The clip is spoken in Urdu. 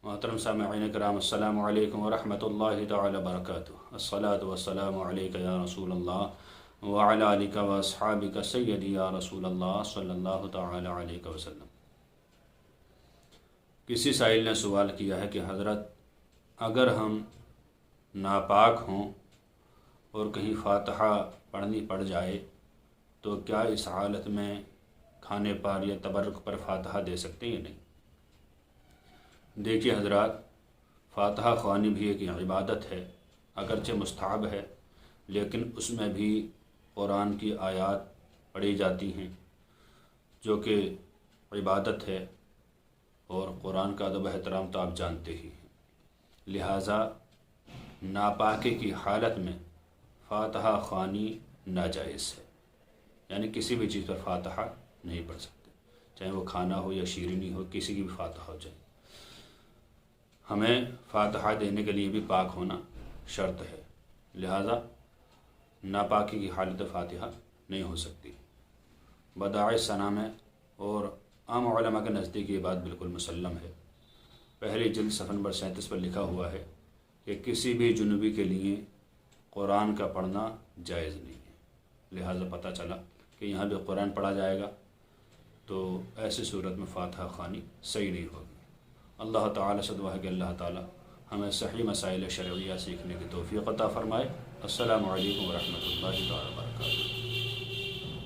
محترم سامعین کرام، السلام علیکم ورحمۃ اللہ تعالی وبرکاتہ۔ الصلاۃ والسلام علیک یا رسول اللہ وعلی آلک واصحابک سیدی یا رسول اللہ صلی اللہ تعالی علیہ وسلم۔ کسی سائل نے سوال کیا ہے کہ حضرت، اگر ہم ناپاک ہوں اور کہیں فاتحہ پڑھنی پڑ جائے تو کیا اس حالت میں کھانے پر یا تبرک پر فاتحہ دے سکتے ہیں یا نہیں؟ دیکھیے حضرات، فاتحہ خوانی بھی ایک عبادت ہے، اگرچہ مستحب ہے، لیکن اس میں بھی قرآن کی آیات پڑھی جاتی ہیں جو کہ عبادت ہے، اور قرآن کا ادب احترام تو آپ جانتے ہی ہیں۔ لہٰذا ناپاکی کی حالت میں فاتحہ خوانی ناجائز ہے، یعنی کسی بھی چیز پر فاتحہ نہیں پڑھ سکتے، چاہے وہ کھانا ہو یا شیرینی ہو، کسی کی بھی فاتحہ ہو جائے۔ ہمیں فاتحہ دینے کے لیے بھی پاک ہونا شرط ہے، لہذا ناپاکی کی حالت فاتحہ نہیں ہو سکتی۔ بدائع ثنا میں اور عام علماء کے نزدیک یہ بات بالکل مسلم ہے۔ پہلی جلد صفحہ نمبر 37 پر لکھا ہوا ہے کہ کسی بھی جنوبی کے لیے قرآن کا پڑھنا جائز نہیں ہے، لہذا پتہ چلا کہ یہاں بھی قرآن پڑھا جائے گا تو ایسی صورت میں فاتحہ خوانی صحیح نہیں ہوگی۔ اللہ تعالیٰ سے دعا ہے کہ اللہ تعالیٰ ہمیں صحیح مسائل شرعیہ سیکھنے کی توفیق عطا فرمائے۔ السلام علیکم ورحمۃ اللہ تعالیٰ وبرکاتہ۔